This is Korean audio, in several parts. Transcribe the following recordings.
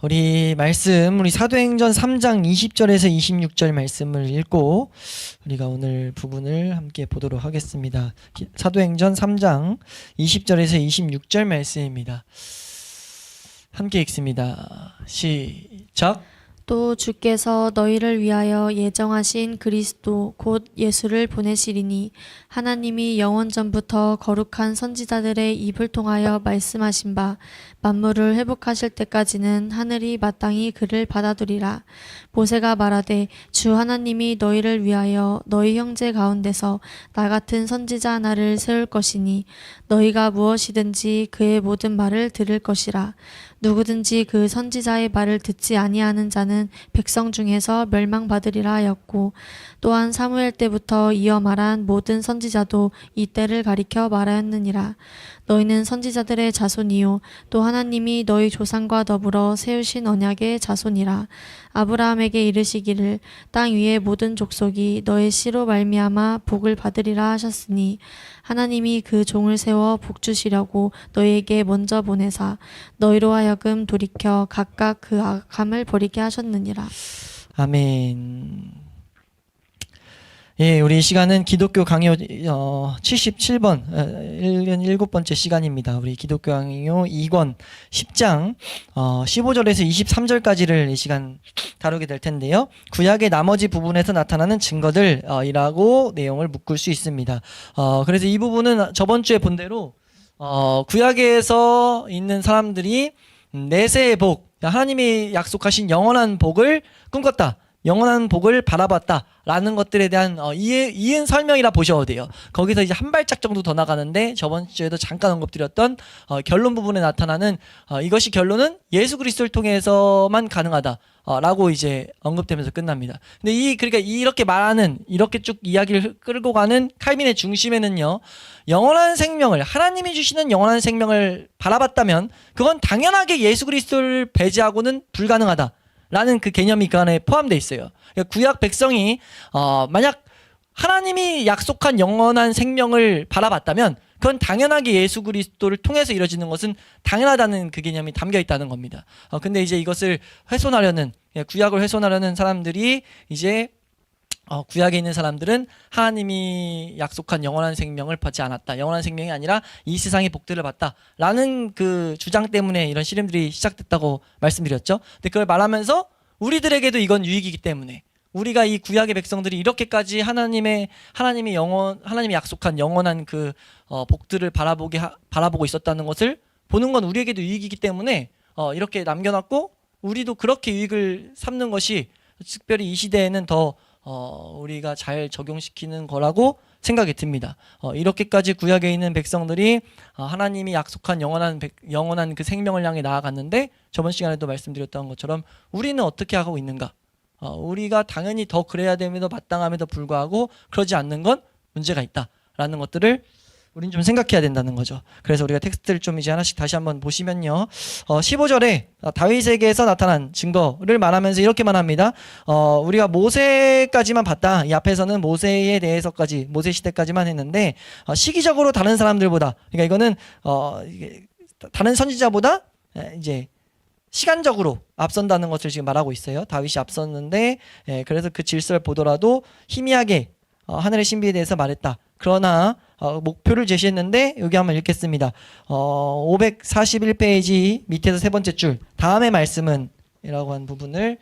우리 말씀, 우리 사도행전 3장 20절에서 26절 말씀을 읽고 우리가 오늘 부분을 함께 보도록 하겠습니다. 사도행전 3장 20절에서 26절 말씀입니다. 함께 읽습니다. 시작. 또 주께서 너희를 위하여 예정하신 그리스도 곧 예수를 보내시리니 하나님이 영원전부터 거룩한 선지자들의 입을 통하여 말씀하신 바 만물을 회복하실 때까지는 하늘이 마땅히 그를 받아두리라. 모세가 말하되 주 하나님이 너희를 위하여 너희 형제 가운데서 나 같은 선지자 하나를 세울 것이니 너희가 무엇이든지 그의 모든 말을 들을 것이라. 누구든지 그 선지자의 말을 듣지 아니하는 자는 백성 중에서 멸망받으리라 하였고, 또한 사무엘 때부터 이어 말한 모든 선지자도 이 때를 가리켜 말하였느니라. 너희는 선지자들의 자손이요 또 하나님이 너희 조상과 더불어 세우신 언약의 자손이라. 아브라함에게 이르시기를 땅 위의 모든 족속이 너의 씨로 말미암아 복을 받으리라 하셨으니 하나님이 그 종을 세워 복 주시려고 너희에게 먼저 보내사 너희로 하여금 돌이켜 각각 그 악함을 버리게 하셨느니라. 아멘. 예, 우리 시간은 기독교 강요 77번 1년 7번째 시간입니다. 우리 기독교 강요 2권 10장 15절에서 23절까지를 이 시간 다루게 될 텐데요. 구약의 나머지 부분에서 나타나는 증거들이라고 내용을 묶을 수 있습니다. 그래서 이 부분은 저번 주에 본 대로 구약에서 있는 사람들이 내세의 복, 하나님이 약속하신 영원한 복을 꿈꿨다. 영원한 복을 바라봤다 라는 것들에 대한 이은 설명이라 보셔도 돼요. 거기서 이제 한 발짝 정도 더 나가는데 저번 주에도 잠깐 언급드렸던 결론 부분에 나타나는 이것이 결론은 예수 그리스도를 통해서만 가능하다 라고 이제 언급되면서 끝납니다. 근데 그러니까 이렇게 말하는, 이렇게 쭉 이야기를 끌고 가는 칼빈의 중심에는요, 영원한 생명을, 하나님이 주시는 영원한 생명을 바라봤다면 그건 당연하게 예수 그리스도를 배제하고는 불가능하다 라는 그 개념이 그 안에 포함되어 있어요. 그러니까 구약 백성이 만약 하나님이 약속한 영원한 생명을 바라봤다면 그건 당연하게 예수 그리스도를 통해서 이루어지는 것은 당연하다는 그 개념이 담겨 있다는 겁니다. 근데 이제 이것을 훼손하려는, 구약을 훼손하려는 사람들이 이제 구약에 있는 사람들은 하나님이 약속한 영원한 생명을 받지 않았다. 영원한 생명이 아니라 이 세상의 복들을 받다. 라는 그 주장 때문에 이런 시름들이 시작됐다고 말씀드렸죠. 근데 그걸 말하면서 우리들에게도 이건 유익이기 때문에 우리가 이 구약의 백성들이 이렇게까지 하나님이 약속한 영원한 그 복들을 바라보고 있었다는 것을 보는 건 우리에게도 유익이기 때문에 이렇게 남겨놨고 우리도 그렇게 유익을 삼는 것이 특별히 이 시대에는 더 우리가 잘 적용시키는 거라고 생각이 듭니다. 이렇게까지 구약에 있는 백성들이 하나님이 약속한 영원한 그 생명을 향해 나아갔는데 저번 시간에도 말씀드렸던 것처럼 우리는 어떻게 하고 있는가? 우리가 당연히 더 그래야 됨에도 마땅함에도 불구하고 그러지 않는 건 문제가 있다라는 것들을 우린 좀 생각해야 된다는 거죠. 그래서 우리가 텍스트를 좀 이제 하나씩 다시 한번 보시면요. 15절에 다윗에게서 나타난 증거를 말하면서 이렇게 말합니다. 우리가 모세까지만 봤다. 이 앞에서는 모세에 대해서까지, 모세 시대까지만 했는데 시기적으로 다른 사람들보다, 그러니까 이거는 다른 선지자보다 이제 시간적으로 앞선다는 것을 지금 말하고 있어요. 다윗이 앞섰는데 그래서 그 질서를 보더라도 희미하게 하늘의 신비에 대해서 말했다. 그러나 목표를 제시했는데 여기 한번 읽겠습니다. 541페이지 밑에서 세 번째 줄 다음의 말씀은 이라고 한 부분을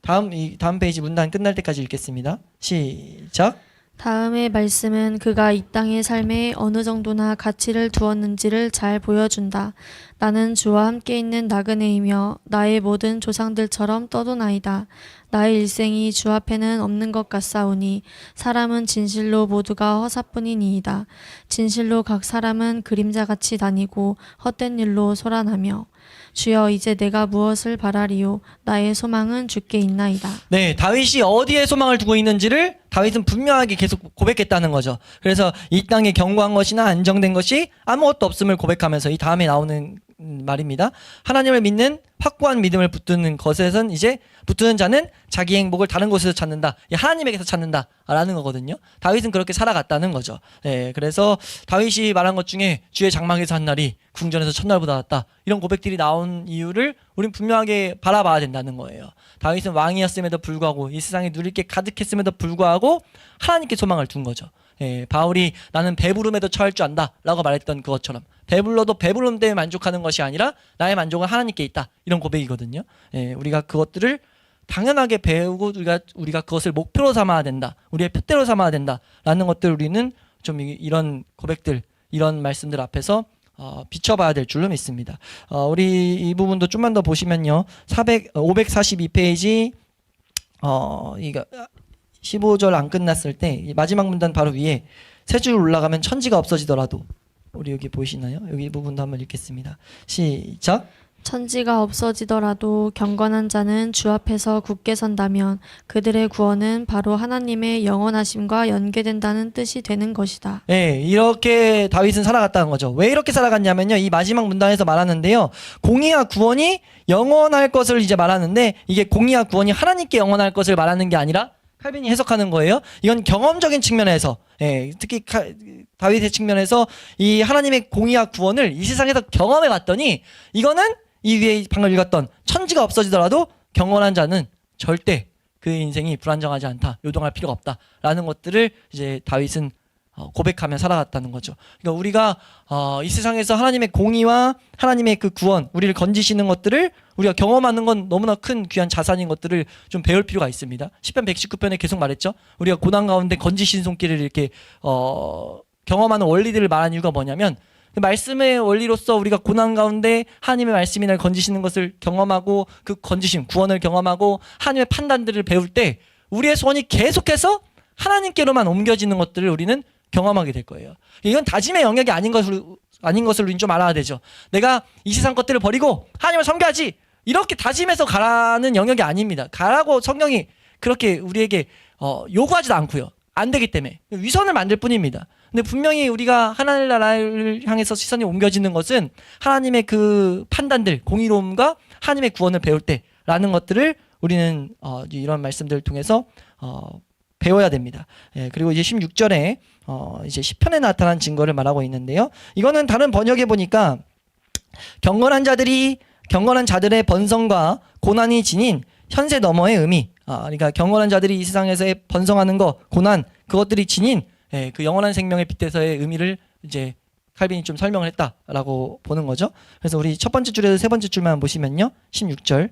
다음 페이지 문단 끝날 때까지 읽겠습니다. 시작. 다음의 말씀은 그가 이 땅의 삶에 어느 정도나 가치를 두었는지를 잘 보여준다. 나는 주와 함께 있는 나그네이며 나의 모든 조상들처럼 떠도나이다. 나의 일생이 주 앞에는 없는 것 같사오니 사람은 진실로 모두가 허사뿐이니이다. 진실로 각 사람은 그림자같이 다니고 헛된 일로 소란하며 주여 이제 내가 무엇을 바라리요 나의 소망은 주께 있나이다. 네, 다윗이 어디에 소망을 두고 있는지를 다윗은 분명하게 계속 고백했다는 거죠. 그래서 이 땅에 견고한 것이나 안정된 것이 아무것도 없음을 고백하면서 이 다음에 나오는 말입니다. 하나님을 믿는 확고한 믿음을 붙드는 것에선 이제 붙드는 자는 자기 행복을 다른 곳에서 찾는다. 하나님에게서 찾는다라는 거거든요. 다윗은 그렇게 살아갔다는 거죠. 그래서 다윗이 말한 것 중에 주의 장막에서 한 날이 궁전에서 첫날보다 낫다. 이런 고백들이 나온 이유를 우린 분명하게 바라봐야 된다는 거예요. 다윗은 왕이었음에도 불구하고 이 세상에 누릴 게 가득했음에도 불구하고 하나님께 소망을 둔 거죠. 바울이 나는 배부름에도 처할 줄 안다 라고 말했던 그것처럼 배불러도 배부름 때문에 만족하는 것이 아니라 나의 만족은 하나님께 있다, 이런 고백이거든요. 우리가 그것들을 당연하게 배우고 우리가 그것을 목표로 삼아야 된다, 우리의 표대로 삼아야 된다라는 것들, 우리는 좀 이런 고백들, 이런 말씀들 앞에서 비춰봐야 될 줄로 믿습니다. 우리 이 부분도 좀만 더 보시면요, 542페이지 이거 15절 안 끝났을 때 마지막 문단 바로 위에 세 줄 올라가면 천지가 없어지더라도, 우리 여기 보이시나요? 여기 부분도 한번 읽겠습니다. 시작. 천지가 없어지더라도 경건한 자는 주 앞에서 굳게 선다면 그들의 구원은 바로 하나님의 영원하심과 연계된다는 뜻이 되는 것이다. 이렇게 다윗은 살아갔다는 거죠. 왜 이렇게 살아갔냐면요, 이 마지막 문단에서 말하는데요, 공의와 구원이 영원할 것을 이제 말하는데, 이게 공의와 구원이 하나님께 영원할 것을 말하는 게 아니라 칼빈이 해석하는 거예요. 이건 경험적인 측면에서, 특히 다윗의 측면에서 이 하나님의 공의와 구원을 이 세상에서 경험해 봤더니, 이거는 이 위에 방금 읽었던 천지가 없어지더라도 경건한 자는 절대 그 인생이 불안정하지 않다, 요동할 필요가 없다라는 것들을 이제 다윗은 고백하며 살아갔다는 거죠. 그러니까 우리가 이 세상에서 하나님의 공의와 하나님의 그 구원, 우리를 건지시는 것들을 우리가 경험하는 건 너무나 큰 귀한 자산인 것들을 좀 배울 필요가 있습니다. 시편 119편에 계속 말했죠. 우리가 고난 가운데 건지신 손길을 이렇게 경험하는 원리들을 말한 이유가 뭐냐면, 그 말씀의 원리로서 우리가 고난 가운데 하나님의 말씀이 날 건지시는 것을 경험하고, 그 건지심, 구원을 경험하고 하나님의 판단들을 배울 때 우리의 소원이 계속해서 하나님께로만 옮겨지는 것들을 우리는 경험하게 될 거예요. 이건 다짐의 영역이 아닌 것을 우리는 좀 알아야 되죠. 내가 이 세상 것들을 버리고 하나님을 섬겨야지, 이렇게 다짐해서 가라는 영역이 아닙니다. 가라고 성경이 그렇게 우리에게 요구하지도 않고요. 안 되기 때문에 위선을 만들 뿐입니다. 근데 분명히 우리가 하나님 나라를 향해서 시선이 옮겨지는 것은 하나님의 그 판단들, 공의로움과 하나님의 구원을 배울 때라는 것들을 우리는 이런 말씀들을 통해서 배워야 됩니다. 그리고 이제 16절에 이제 시편에 나타난 증거를 말하고 있는데요. 이거는 다른 번역에 보니까 경건한 자들의 번성과 고난이 지닌 현세 너머의 의미, 그러니까 경건한 자들이 이 세상에서의 번성하는 거, 고난, 그것들이 지닌 그 영원한 생명의 빗대서의 의미를 이제 칼빈이 좀 설명을 했다라고 보는 거죠. 그래서 우리 첫 번째 줄에서 세 번째 줄만 보시면요, 16절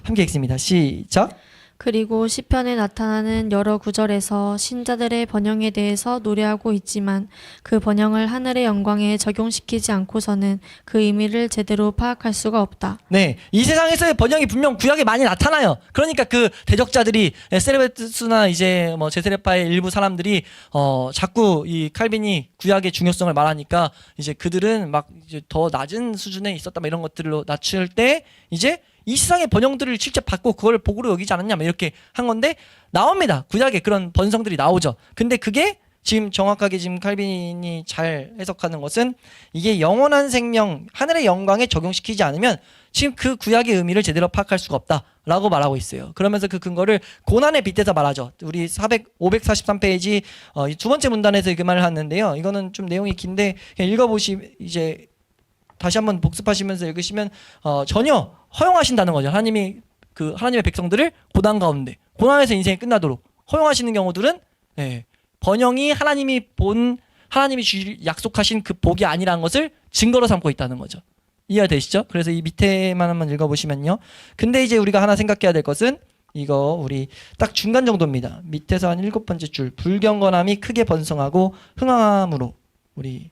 함께 읽습니다. 시작. 그리고 시편에 나타나는 여러 구절에서 신자들의 번영에 대해서 노래하고 있지만 그 번영을 하늘의 영광에 적용시키지 않고서는 그 의미를 제대로 파악할 수가 없다. 이 세상에서의 번영이 분명 구약에 많이 나타나요. 그러니까 그 대적자들이, 세레베투스나 이제 뭐 제세례파의 일부 사람들이 자꾸 이 칼빈이 구약의 중요성을 말하니까 이제 그들은 막 이제 더 낮은 수준에 있었다, 막 이런 것들로 낮출 때 이제 이 세상의 번영들을 직접 받고 그걸 복으로 여기지 않았냐, 이렇게 한 건데, 나옵니다. 구약에 그런 번성들이 나오죠. 근데 그게 지금 정확하게 지금 칼빈이 잘 해석하는 것은, 이게 영원한 생명, 하늘의 영광에 적용시키지 않으면 지금 그 구약의 의미를 제대로 파악할 수가 없다라고 말하고 있어요. 그러면서 그 근거를 고난에 빗대서 말하죠. 우리 543페이지 두 번째 문단에서 그 말을 하는데요. 이거는 좀 내용이 긴데 그냥 이제 다시 한번 복습하시면서 읽으시면 전혀 허용하신다는 거죠. 하나님의 백성들을 고난에서 인생이 끝나도록 허용하시는 경우들은, 번영이 하나님이 약속하신 그 복이 아니라는 것을 증거로 삼고 있다는 거죠. 이해되시죠? 그래서 이 밑에만 한번 읽어보시면요. 근데 이제 우리가 하나 생각해야 될 것은, 이거 우리 딱 중간 정도입니다. 밑에서 한 7번째 줄, 불경건함이 크게 번성하고 흥황함으로, 우리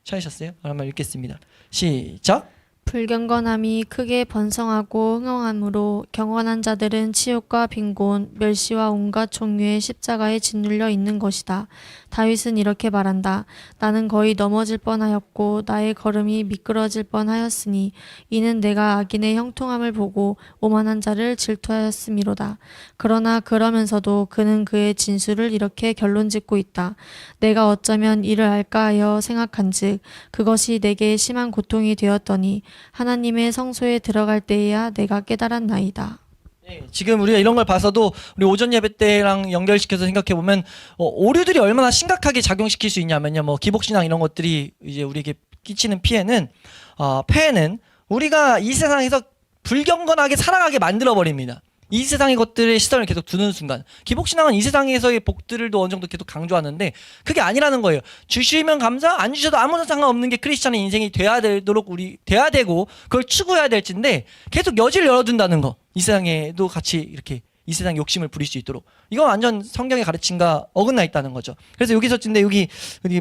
찾으셨어요? 한번 읽겠습니다. 시작. 불경건함이 크게 번성하고 흥황함으로 경건한 자들은 치욕과 빈곤, 멸시와 온갖 종류의 십자가에 짓눌려 있는 것이다. 다윗은 이렇게 말한다. 나는 거의 넘어질 뻔하였고 나의 걸음이 미끄러질 뻔하였으니 이는 내가 악인의 형통함을 보고 오만한 자를 질투하였음이로다. 그러나 그러면서도 그는 그의 진술을 이렇게 결론짓고 있다. 내가 어쩌면 이를 알까 하여 생각한즉 그것이 내게 심한 고통이 되었더니 하나님의 성소에 들어갈 때에야 내가 깨달았나이다. 네, 지금 우리가 이런 걸 봐서도 우리 오전 예배 때랑 연결시켜서 생각해 보면 오류들이 얼마나 심각하게 작용시킬 수 있냐면요. 뭐 기복신앙 이런 것들이 이제 우리에게 끼치는 폐해는 우리가 이 세상에서 불경건하게 살아가게 만들어 버립니다. 이 세상의 것들의 시선을 계속 두는 순간 기복신앙은 이 세상에서의 복들도 어느 정도 계속 강조하는데 그게 아니라는 거예요. 주시면 감사, 안 주셔도 아무런 상관없는 게 크리스찬의 인생이 돼야 되고 그걸 추구해야 될진데 계속 여지를 열어둔다는 거. 이 세상에도 같이 이렇게 이 세상 욕심을 부릴 수 있도록 이건 완전 성경의 가르침과 어긋나 있다는 거죠. 그래서 여기서 근데 여기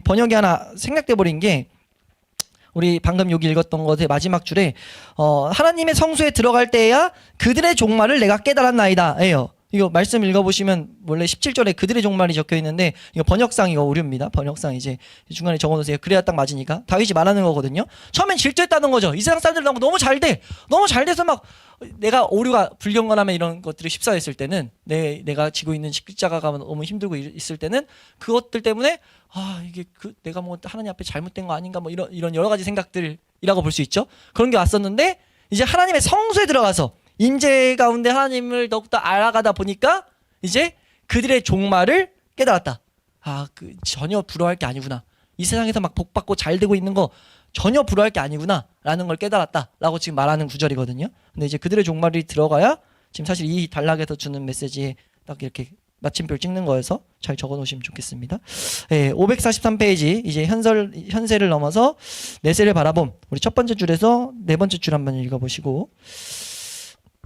번역이 하나 생략돼 버린 게 우리 방금 여기 읽었던 것의 마지막 줄에 하나님의 성소에 들어갈 때에야 그들의 종말을 내가 깨달았나이다 예요. 이거 말씀 읽어보시면 원래 17절에 그들의 종말이 적혀 있는데 이거 번역상 이거 오류입니다. 번역상 이제 중간에 적어놓으세요. 그래야 딱 맞으니까 다윗이 말하는 거거든요. 처음엔 질투했다는 거죠. 이 세상 사람들 너무 잘 돼서 막 내가 오류가 불경건하면 이런 것들을 십사했을 때는 내가 지고 있는 십자가가 너무 힘들고 있을 때는 그것들 때문에 이게 내가 뭐 하나님 앞에 잘못된 거 아닌가 뭐 이런 여러 가지 생각들이라고 볼 수 있죠. 그런 게 왔었는데 이제 하나님의 성소에 들어가서 임재 가운데 하나님을 더욱더 알아가다 보니까 이제 그들의 종말을 깨달았다. 전혀 부러워할 게 아니구나. 이 세상에서 막 복받고 잘 되고 있는 거 전혀 부러워할 게 아니구나 라는 걸 깨달았다라고 지금 말하는 구절이거든요. 근데 이제 그들의 종말이 들어가야 지금 사실 이 단락에서 주는 메시지에 딱 이렇게 마침표를 찍는 거여서 잘 적어 놓으시면 좋겠습니다. 543페이지 이제 현세를 넘어서 내세를 바라봄. 우리 첫 번째 줄에서 네 번째 줄 한번 읽어보시고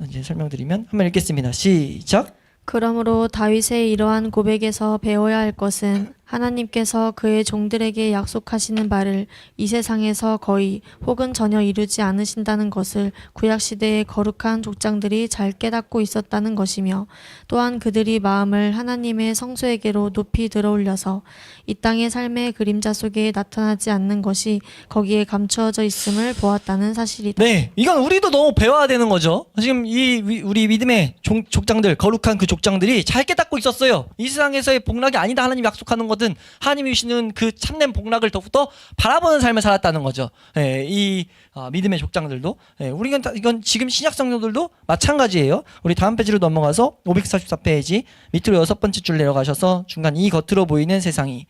이제 설명드리면 한번 읽겠습니다. 시작. 그러므로 다윗의 이러한 고백에서 배워야 할 것은 하나님께서 그의 종들에게 약속하시는 바를 이 세상에서 거의 혹은 전혀 이루지 않으신다는 것을 구약시대의 거룩한 족장들이 잘 깨닫고 있었다는 것이며 또한 그들이 마음을 하나님의 성소에게로 높이 들어올려서 이 땅의 삶의 그림자 속에 나타나지 않는 것이 거기에 감추어져 있음을 보았다는 사실이다. 네, 이건 우리도 너무 배워야 되는 거죠. 지금 우리 믿음의 족장들, 거룩한 그 족장들이 잘 깨닫고 있었어요. 이 세상에서의 복락이 아니다 하나님 약속하는 거든 하나님이 주시는 그 참된 복락을 더욱더 바라보는 삶을 살았다는 거죠. 이 믿음의 족장들도 우리가 이건 지금 신약 성도들도 마찬가지예요. 우리 다음 페이지로 넘어가서 544페이지 밑으로 6번째 줄 내려가셔서 중간 이 겉으로 보이는 세상이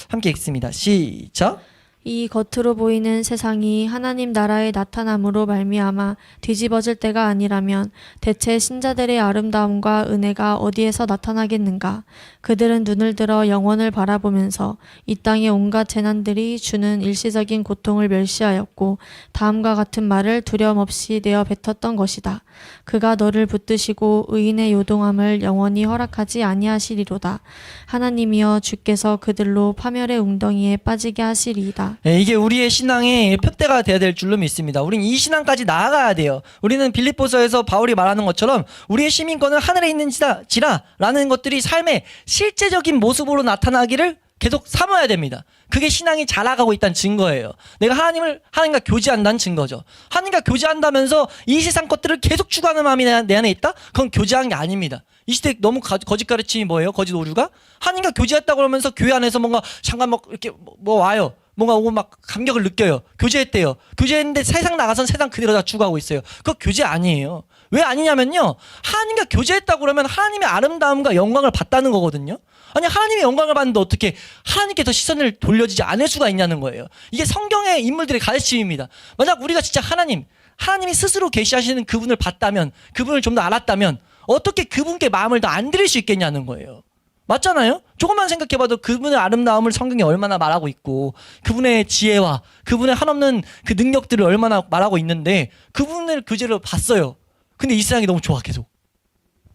함께 읽습니다. 시작. 이 겉으로 보이는 세상이 하나님 나라의 나타남으로 말미암아 뒤집어질 때가 아니라면 대체 신자들의 아름다움과 은혜가 어디에서 나타나겠는가? 그들은 눈을 들어 영원을 바라보면서 이 땅의 온갖 재난들이 주는 일시적인 고통을 멸시하였고 다음과 같은 말을 두려움 없이 내어 뱉었던 것이다. 그가 너를 붙드시고 의인의 요동함을 영원히 허락하지 아니하시리로다. 하나님이여 주께서 그들로 파멸의 웅덩이에 빠지게 하시리이다. 이게 우리의 신앙의 표대가 돼야 될 줄로 믿습니다. 우리는 이 신앙까지 나아가야 돼요. 우리는 빌립보서에서 바울이 말하는 것처럼 우리의 시민권은 하늘에 있는 지라라는 것들이 삶의 실제적인 모습으로 나타나기를 계속 삼아야 됩니다. 그게 신앙이 자라가고 있다는 증거예요. 내가 하나님과 교제한다는 증거죠. 하나님과 교제한다면서 이 세상 것들을 계속 추구하는 마음이 내 안에 있다? 그건 교제한 게 아닙니다. 이 시대 너무 거짓 가르침이 뭐예요? 거짓 오류가? 하나님과 교제했다고 그러면서 교회 안에서 뭔가 잠깐 막 이렇게 뭐 와요. 뭔가 오고 막 감격을 느껴요. 교제했대요. 교제했는데 세상 나가선 세상 그대로 다 추구하고 있어요. 그거 교제 아니에요. 왜 아니냐면요. 하나님과 교제했다고 그러면 하나님의 아름다움과 영광을 봤다는 거거든요. 아니 하나님의 영광을 봤는데 어떻게 하나님께 더 시선을 돌려지지 않을 수가 있냐는 거예요. 이게 성경의 인물들의 가르침입니다. 만약 우리가 진짜 하나님이 스스로 계시하시는 그분을 봤다면, 그분을 좀 더 알았다면 어떻게 그분께 마음을 더 안 드릴 수 있겠냐는 거예요. 맞잖아요? 조금만 생각해봐도 그분의 아름다움을 성경에 얼마나 말하고 있고 그분의 지혜와 그분의 한없는 그 능력들을 얼마나 말하고 있는데 그분을 교제를 봤어요. 근데 이 세상이 너무 좋아 계속.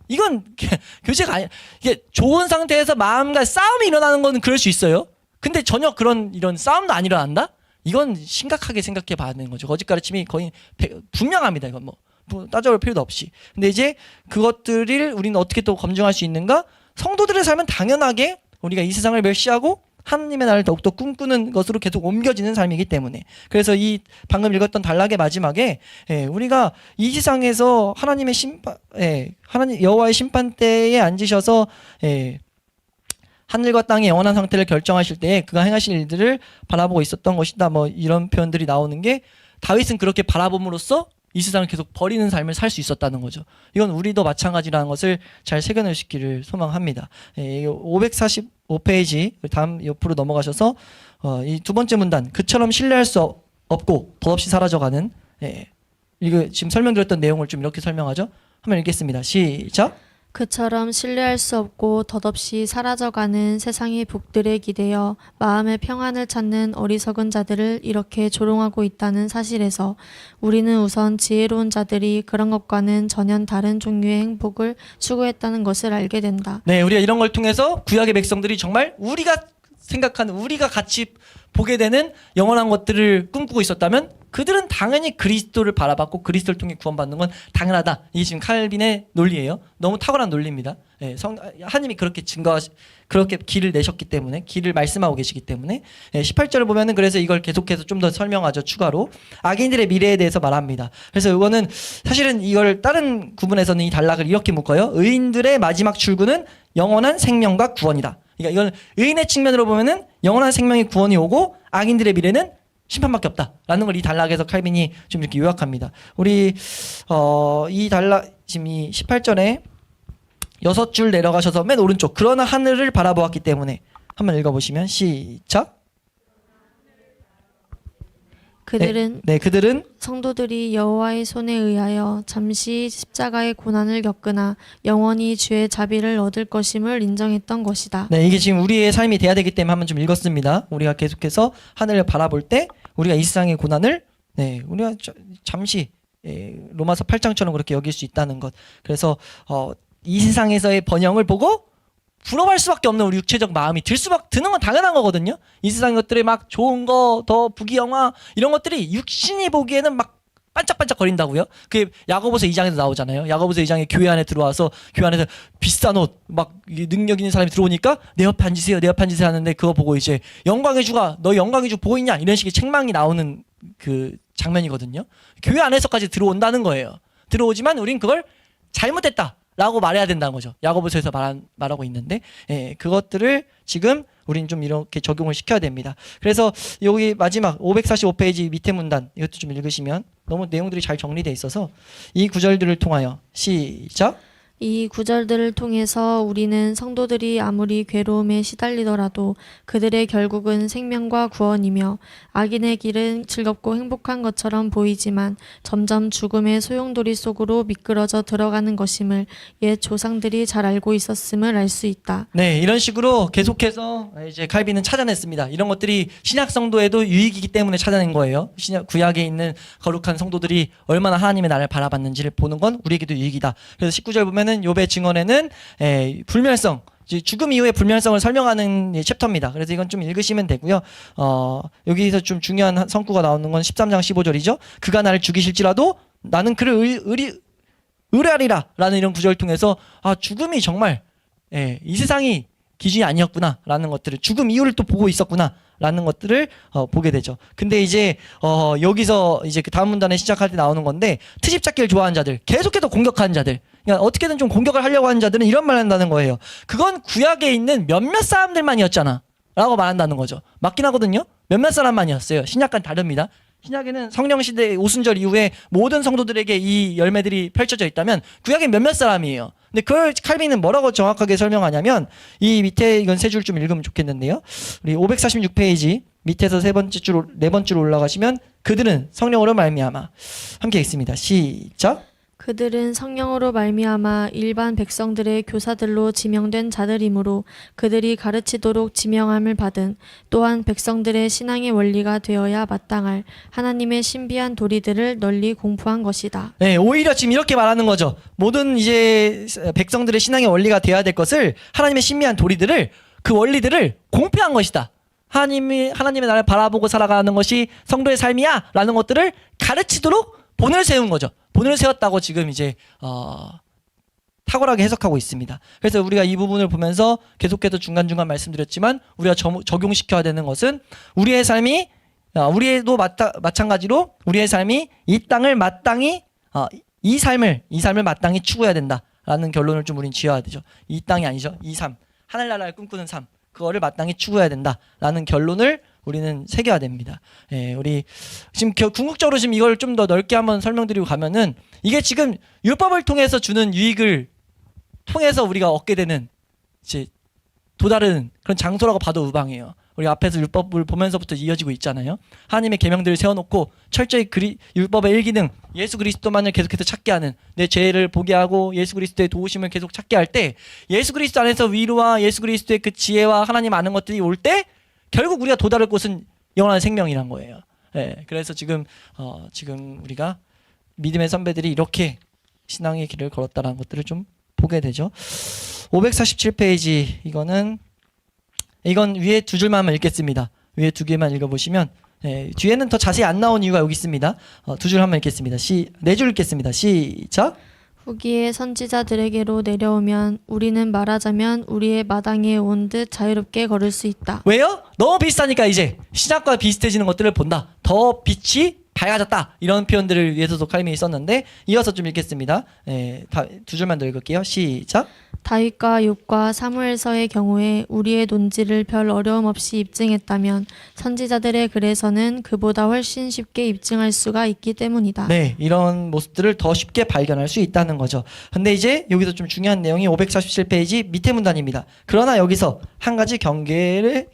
이건 교제가 아니야. 이게 좋은 상태에서 마음과 싸움이 일어나는 건 그럴 수 있어요. 근데 전혀 이런 싸움도 안 일어난다? 이건 심각하게 생각해 봐야 되는 거죠. 거짓 가르침이 거의 분명합니다. 이건 뭐 따져볼 필요도 없이. 근데 이제 그것들을 우리는 어떻게 또 검증할 수 있는가? 성도들의 삶은 당연하게 우리가 이 세상을 멸시하고 하나님의 나라를 더욱더 꿈꾸는 것으로 계속 옮겨지는 삶이기 때문에. 그래서 이 방금 읽었던 단락의 마지막에 우리가 이 세상에서 하나님의 하나님 여호와의 심판대에 앉으셔서 하늘과 땅의 영원한 상태를 결정하실 때에 그가 행하실 일들을 바라보고 있었던 것이다. 뭐 이런 표현들이 나오는 게 다윗은 그렇게 바라봄으로써 이 세상을 계속 버리는 삶을 살 수 있었다는 거죠. 이건 우리도 마찬가지라는 것을 잘 새겨내시기를 소망합니다. 545페이지 다음 옆으로 넘어가셔서 이 두 번째 문단, 그처럼 신뢰할 수 없고 덧없이 사라져가는, 이거 지금 설명드렸던 내용을 좀 이렇게 설명하죠. 한번 읽겠습니다. 시작. 그처럼 신뢰할 수 없고 덧없이 사라져가는 세상의 복들에 기대어 마음의 평안을 찾는 어리석은 자들을 이렇게 조롱하고 있다는 사실에서 우리는 우선 지혜로운 자들이 그런 것과는 전혀 다른 종류의 행복을 추구했다는 것을 알게 된다. 네, 우리가 이런 걸 통해서 구약의 백성들이 정말 우리가 생각하는, 우리가 같이 보게 되는 영원한 것들을 꿈꾸고 있었다면 그들은 당연히 그리스도를 바라봤고 그리스도를 통해 구원받는 건 당연하다. 이게 지금 칼빈의 논리예요. 너무 탁월한 논리입니다. 하나님이 그렇게 그렇게 길을 내셨기 때문에, 길을 말씀하고 계시기 때문에. 18절을 보면은 그래서 이걸 계속해서 좀 더 설명하죠. 추가로 악인들의 미래에 대해서 말합니다. 그래서 이거는 사실은 이걸 다른 구분에서는 이 단락을 이렇게 묶어요. 의인들의 마지막 출구는 영원한 생명과 구원이다. 그러니까 이건 의인의 측면으로 보면은 영원한 생명이 구원이 오고 악인들의 미래는 심판밖에 없다라는 걸 이 단락에서 칼빈이 좀 이렇게 요약합니다. 우리 이 단락 지금 이 18절에 6줄 내려가셔서 맨 오른쪽, 그러나 하늘을 바라보았기 때문에 한번 읽어보시면 시작. 그들은 그들은 성도들이 여호와의 손에 의하여 잠시 십자가의 고난을 겪으나 영원히 주의 자비를 얻을 것임을 인정했던 것이다. 네, 이게 지금 우리의 삶이 돼야 되기 때문에 한번 좀 읽었습니다. 우리가 계속해서 하늘을 바라볼 때 우리가 이 세상의 고난을, 우리가 잠시, 로마서 8장처럼 그렇게 여길 수 있다는 것. 그래서 이 세상에서의 번영을 보고 부러워할 수밖에 없는 우리 육체적 마음이 드는 건 당연한 거거든요. 이 세상 것들이 막 좋은 거, 더 부귀영화 이런 것들이 육신이 보기에는 막 반짝반짝 거린다고요. 그게 야고보서 2장에서 나오잖아요. 야고보서 2장에 교회 안에 들어와서 교회 안에서 비싼 옷, 막 능력 있는 사람이 들어오니까 내 옆에 앉으세요, 내 옆에 앉으세요 하는데 그거 보고 이제 영광의 주가 너 영광의 주 보고 있냐 이런 식의 책망이 나오는 그 장면이거든요. 교회 안에서까지 들어온다는 거예요. 들어오지만 우린 그걸 잘못했다 라고 말해야 된다는 거죠. 야고보서에서 말하고 있는데, 그것들을 지금 우린 좀 이렇게 적용을 시켜야 됩니다. 그래서 여기 마지막 545페이지 밑에 문단, 이것도 좀 읽으시면 너무 내용들이 잘 정리되어 있어서 이 구절들을 통하여 시작. 이 구절들을 통해서 우리는 성도들이 아무리 괴로움에 시달리더라도 그들의 결국은 생명과 구원이며 악인의 길은 즐겁고 행복한 것처럼 보이지만 점점 죽음의 소용돌이 속으로 미끄러져 들어가는 것임을 옛 조상들이 잘 알고 있었음을 알 수 있다. 네, 이런 식으로 계속해서 이제 칼빈은 찾아냈습니다. 이런 것들이 신약 성도에도 유익이기 때문에 찾아낸 거예요. 구약에 있는 거룩한 성도들이 얼마나 하나님의 나를 바라봤는지를 보는 건 우리에게도 유익이다. 그래서 19절 보면 욥의 증언에는 불멸성, 죽음 이후의 불멸성을 설명하는 챕터입니다. 그래서 이건 좀 읽으시면 되고요. 여기서 좀 중요한 성구가 나오는 건 13장 15절이죠. 그가 나를 죽이실지라도 나는 그를 의뢰하리라 라는 이런 구절을 통해서 죽음이 정말 이 세상이 기준이 아니었구나 라는 것들을, 죽음 이유를 또 보고 있었구나 라는 것들을 보게 되죠. 근데 이제 여기서 이제 그 다음 문단에 시작할 때 나오는 건데, 트집 잡기를 좋아하는 자들, 계속해서 공격하는 자들, 그러니까 어떻게든 좀 공격을 하려고 하는 자들은 이런 말 한다는 거예요. 그건 구약에 있는 몇몇 사람들만이었잖아 라고 말한다는 거죠. 맞긴 하거든요. 몇몇 사람만이었어요. 신약과는 다릅니다. 신약에는 성령시대 오순절 이후에 모든 성도들에게 이 열매들이 펼쳐져 있다면 구약엔 몇몇 사람이에요. 근데 그걸 칼빈은 뭐라고 정확하게 설명하냐면, 이 밑에 이건 세 줄 좀 읽으면 좋겠는데요. 우리 546페이지 밑에서 네 번째로 올라가시면 그들은 성령으로 말미암아, 함께 읽습니다. 시작. 그들은 성령으로 말미암아 일반 백성들의 교사들로 지명된 자들이므로 그들이 가르치도록 지명함을 받은, 또한 백성들의 신앙의 원리가 되어야 마땅할 하나님의 신비한 도리들을 널리 공부한 것이다. 네, 오히려 지금 이렇게 말하는 거죠. 모든 이제 백성들의 신앙의 원리가 되어야 될 것을, 하나님의 신비한 도리들을, 그 원리들을 공표한 것이다. 하나님의 나를 바라보고 살아가는 것이 성도의 삶이야 라는 것들을 가르치도록 본을 세운 거죠. 본을 세웠다고 지금 이제 탁월하게 해석하고 있습니다. 그래서 우리가 이 부분을 보면서 계속해서 중간중간 말씀드렸지만, 우리가 적용시켜야 되는 것은 우리의 삶이, 우리도 마찬가지로 우리의 삶이 이 땅을 마땅히, 이 삶을 마땅히 추구해야 된다라는 결론을 좀 우린 지어야 되죠. 이 땅이 아니죠. 이 삶, 하늘나라를 꿈꾸는 삶, 그거를 마땅히 추구해야 된다라는 결론을 우리는 새겨야 됩니다. 우리 지금 궁극적으로 지금 이걸 좀 더 넓게 한번 설명드리고 가면은 이게 지금 율법을 통해서 주는 유익을 통해서 우리가 얻게 되는 이제 도다른 그런 장소라고 봐도 무방해요. 우리 앞에서 율법을 보면서부터 이어지고 있잖아요. 하나님의 계명들을 세워놓고 철저히 율법의 일기능 예수 그리스도만을 계속해서 찾게 하는, 내 죄를 보게 하고 예수 그리스도의 도우심을 계속 찾게 할 때 예수 그리스도 안에서 위로와 예수 그리스도의 그 지혜와 하나님 아는 것들이 올 때 결국 우리가 도달할 곳은 영원한 생명이란 거예요. 그래서 지금 우리가 믿음의 선배들이 이렇게 신앙의 길을 걸었다는 것들을 좀 보게 되죠. 547페이지 이건 위에 두 줄만 읽겠습니다. 위에 두 개만 읽어보시면 뒤에는 더 자세히 안 나온 이유가 여기 있습니다. 두 줄 한번 읽겠습니다. 네 줄 읽겠습니다. 시작. 후기에 선지자들에게로 내려오면 우리는 말하자면 우리의 마당에 온 듯 자유롭게 걸을 수 있다. 왜요? 너무 비슷하니까 이제 시작과 비슷해지는 것들을 본다. 더 빛이 밝아졌다. 이런 표현들을 위해서도 칼빈이 썼는데 이어서 좀 읽겠습니다. 두 줄만 더 읽을게요. 시작. 다윗과 욥과 사무엘서의 경우에 우리의 논지를 별 어려움 없이 입증했다면 선지자들의 글에서는 그보다 훨씬 쉽게 입증할 수가 있기 때문이다. 네, 이런 모습들을 더 쉽게 발견할 수 있다는 거죠. 근데 이제 여기서 좀 중요한 내용이 547페이지 밑에 문단입니다. 그러나 여기서 한 가지 경계해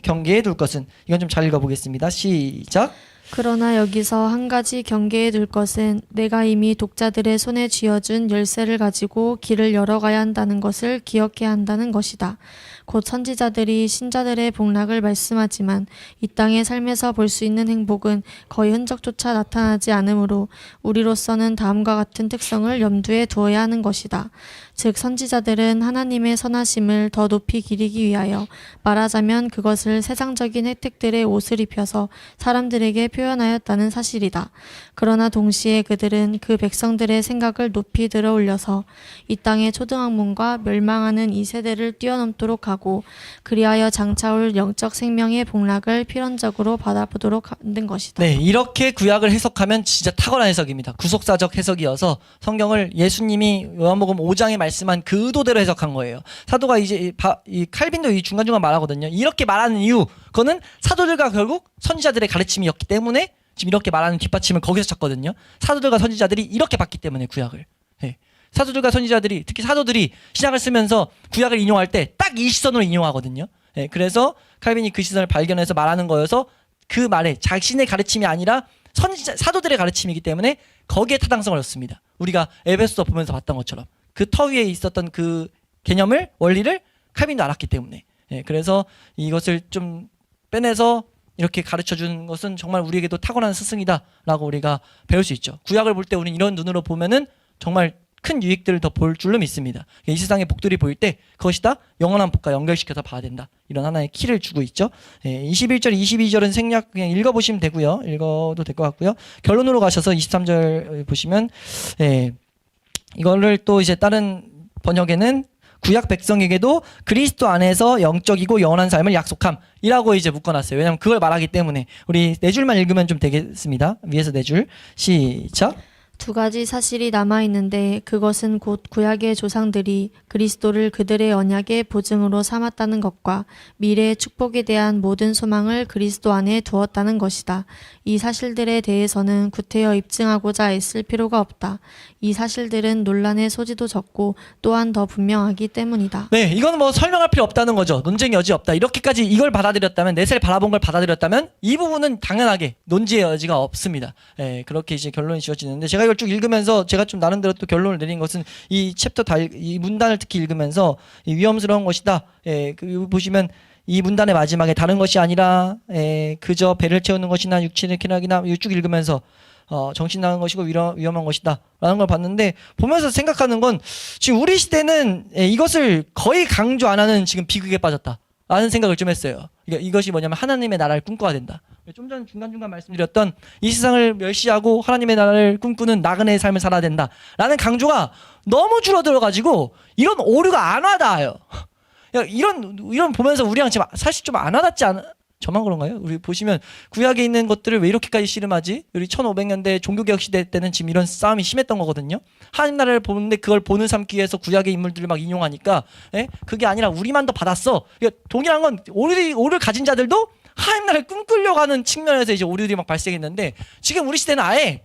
둘 것은, 이건 좀 잘 읽어보겠습니다. 시작. 그러나 여기서 한 가지 경계해 둘 것은 내가 이미 독자들의 손에 쥐어준 열쇠를 가지고 길을 열어가야 한다는 것을 기억해야 한다는 것이다. 곧 선지자들이 신자들의 복락을 말씀하지만 이 땅의 삶에서 볼 수 있는 행복은 거의 흔적조차 나타나지 않으므로 우리로서는 다음과 같은 특성을 염두에 두어야 하는 것이다. 즉 선지자들은 하나님의 선하심을 더 높이 기리기 위하여 말하자면 그것을 세상적인 혜택들의 옷을 입혀서 사람들에게 표현하였다는 사실이다. 그러나 동시에 그들은 그 백성들의 생각을 높이 들어 올려서 이 땅의 초등학문과 멸망하는 이 세대를 뛰어넘도록 하고 그리하여 장차올 영적 생명의 복락을 필연적으로 받아보도록 만든 것이다. 네, 이렇게 구약을 해석하면 진짜 탁월한 해석입니다. 구속사적 해석이어서 성경을 예수님이 요한복음 5장에 말씀한 그 의도대로 해석한 거예요. 사도가 이제 이 칼빈도 이 중간중간 말하거든요. 이렇게 말하는 이유, 그거는 사도들과 결국 선지자들의 가르침이었기 때문에 지금 이렇게 말하는 뒷받침을 거기서 찾거든요. 사도들과 선지자들이 이렇게 봤기 때문에 구약을. 사도들과 선지자들이, 특히 사도들이 신약을 쓰면서 구약을 인용할 때 딱 이 시선으로 인용하거든요. 그래서 칼빈이 그 시선을 발견해서 말하는 거여서 그 말에 자신의 가르침이 아니라 사도들의 가르침이기 때문에 거기에 타당성을 얻습니다. 우리가 에베소서 보면서 봤던 것처럼 그 터 위에 있었던 그 개념을, 원리를 칼빈도 알았기 때문에. 그래서 이것을 좀 빼내서 이렇게 가르쳐주는 것은 정말 우리에게도 탁월한 스승이다라고 우리가 배울 수 있죠. 구약을 볼 때 우리는 이런 눈으로 보면은 정말 큰 유익들을 더 볼 줄로 믿습니다. 이 세상의 복들이 보일 때 그것이 다 영원한 복과 연결시켜서 봐야 된다. 이런 하나의 키를 주고 있죠. 21절, 22절은 생략 그냥 읽어보시면 되고요. 읽어도 될 것 같고요. 결론으로 가셔서 23절 보시면 이거를 또 이제 다른 번역에는 구약 백성에게도 그리스도 안에서 영적이고 영원한 삶을 약속함이라고 이제 묶어놨어요. 왜냐하면 그걸 말하기 때문에. 우리 네 줄만 읽으면 좀 되겠습니다. 위에서 네 줄. 시작. 두 가지 사실이 남아있는데 그것은 곧 구약의 조상들이 그리스도를 그들의 언약의 보증으로 삼았다는 것과 미래의 축복에 대한 모든 소망을 그리스도 안에 두었다는 것이다. 이 사실들에 대해서는 구태여 입증하고자 애쓸 필요가 없다. 이 사실들은 논란의 소지도 적고 또한 더 분명하기 때문이다. 네, 이건 뭐 설명할 필요 없다는 거죠. 논쟁 여지 없다. 이렇게까지 이걸 받아들였다면, 넷을 바라본 걸 받아들였다면 이 부분은 당연하게 논지의 여지가 없습니다. 그렇게 이제 결론이 지어지는데, 제가 이걸 쭉 읽으면서 제가 좀 나름대로 또 결론을 내린 것은 이 챕터 이 문단을 특히 읽으면서 이 위험스러운 것이다. 보시면 이 문단의 마지막에 다른 것이 아니라 그저 배를 채우는 것이나 육신의 쾌락이나 쭉 읽으면서 정신 나간 것이고 위험한 것이다 라는 걸 봤는데, 보면서 생각하는 건 지금 우리 시대는 이것을 거의 강조 안 하는 지금 비극에 빠졌다 라는 생각을 좀 했어요. 이것이 뭐냐면 하나님의 나라를 꿈꿔야 된다. 좀 전 중간중간 말씀드렸던 이 세상을 멸시하고 하나님의 나라를 꿈꾸는 나그네의 삶을 살아야 된다 라는 강조가 너무 줄어들어가지고 이런 오류가 안 와닿아요. 이런 보면서 우리랑 지금 사실 좀 안 와닿지 않아? 저만 그런가요? 우리 보시면 구약에 있는 것들을 왜 이렇게까지 씨름하지? 우리 1500년대 종교개혁 시대 때는 지금 이런 싸움이 심했던 거거든요. 하나님 나라를 보는데 그걸 본을 삼기 위해서 구약의 인물들을 막 인용하니까 그게 아니라 우리만 더 받았어. 동일한 건 오를 가진 자들도 하나님 나라를 꿈꾸려고 하는 측면에서 이제 오류들이 막 발생했는데, 지금 우리 시대는 아예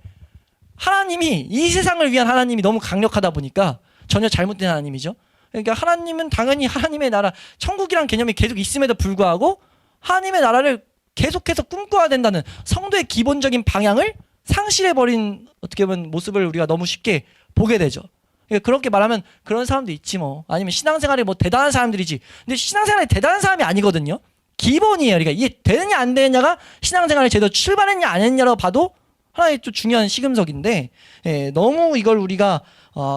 하나님이, 이 세상을 위한 하나님이 너무 강력하다 보니까 전혀 잘못된 하나님이죠. 그러니까 하나님은 당연히 하나님의 나라, 천국이란 개념이 계속 있음에도 불구하고 하나님의 나라를 계속해서 꿈꿔야 된다는 성도의 기본적인 방향을 상실해버린, 어떻게 보면 모습을 우리가 너무 쉽게 보게 되죠. 그러니까 그렇게 말하면 그런 사람도 있지 뭐. 아니면 신앙생활이 뭐 대단한 사람들이지. 근데 신앙생활이 대단한 사람이 아니거든요. 기본이에요. 그러니까 이게 되느냐 안 되느냐가 신앙생활을 제대로 출발했냐 안 했냐로 봐도 하나의 또 중요한 시금석인데, 너무 이걸 우리가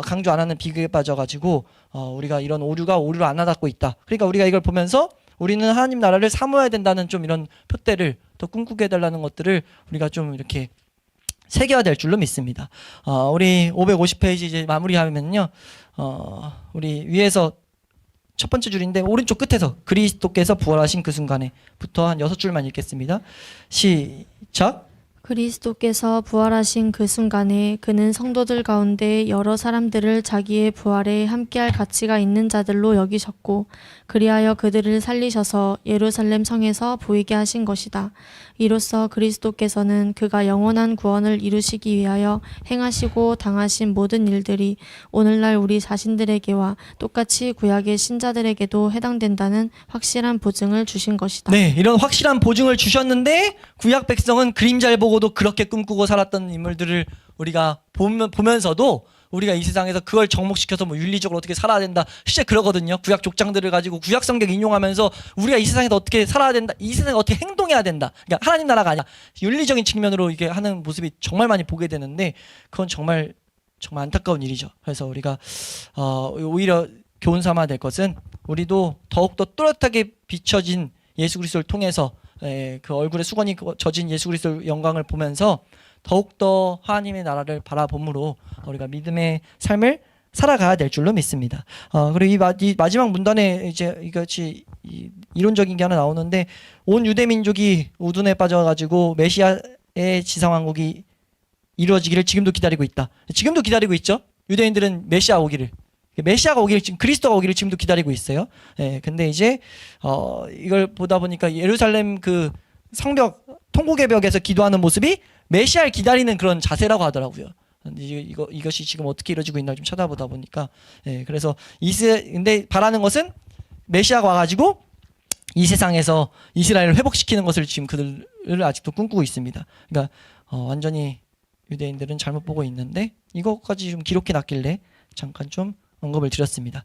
강조 안 하는 비극에 빠져가지고 우리가 이런 오류를 안 와닿고 있다. 그러니까 우리가 이걸 보면서 우리는 하나님 나라를 사모해야 된다는 좀 이런 표대를 더 꿈꾸게 해달라는 것들을 우리가 좀 이렇게 새겨야 될 줄로 믿습니다. 우리 550페이지 이제 마무리하면요, 우리 위에서 첫 번째 줄인데 오른쪽 끝에서 그리스도께서 부활하신 그 순간에부터 한 6줄만 읽겠습니다. 시작. 그리스도께서 부활하신 그 순간에 그는 성도들 가운데 여러 사람들을 자기의 부활에 함께할 가치가 있는 자들로 여기셨고 그리하여 그들을 살리셔서 예루살렘 성에서 보이게 하신 것이다. 이로써 그리스도께서는 그가 영원한 구원을 이루시기 위하여 행하시고 당하신 모든 일들이 오늘날 우리 자신들에게와 똑같이 구약의 신자들에게도 해당된다는 확실한 보증을 주신 것이다. 네, 이런 확실한 보증을 주셨는데 구약 백성은 그림자를 보고도 그렇게 꿈꾸고 살았던 인물들을 우리가 보면서도 우리가 이 세상에서 그걸 접목시켜서 뭐 윤리적으로 어떻게 살아야 된다, 실제 그러거든요. 구약 족장들을 가지고 구약 성경 인용하면서 우리가 이 세상에서 어떻게 살아야 된다, 이 세상에 어떻게 행동해야 된다, 그러니까 하나님 나라가 아니라 윤리적인 측면으로 이게 하는 모습이 정말 많이 보게 되는데, 그건 정말 안타까운 일이죠. 그래서 우리가 오히려 교훈 삼아야 될 것은 우리도 더욱더 또렷하게 비춰진 예수 그리스도를 통해서 그 얼굴에 수건이 젖은 예수 그리스도의 영광을 보면서 더욱더 하나님의 나라를 바라봄으로 우리가 믿음의 삶을 살아가야 될 줄로 믿습니다. 그리고 이 마지막 문단에 이제 이것이 이론적인 게 하나 나오는데, 온 유대 민족이 우둔에 빠져가지고 메시아의 지상왕국이 이루어지기를 지금도 기다리고 있다. 지금도 기다리고 있죠. 유대인들은 메시아가 오기를 지금 그리스도가 오기를 지금도 기다리고 있어요. 근데 이제 이걸 보다 보니까 예루살렘 그 성벽 통곡의 벽에서 기도하는 모습이 메시아를 기다리는 그런 자세라고 하더라고요. 이것이 지금 어떻게 이루어지고 있나 좀 찾아보다 보니까, 그래서 근데 바라는 것은 메시아가 와가지고 이 세상에서 이스라엘을 회복시키는 것을 지금 그들을 아직도 꿈꾸고 있습니다. 그러니까 완전히 유대인들은 잘못 보고 있는데 이것까지 좀 기록해 놨길래 잠깐 좀 언급을 드렸습니다.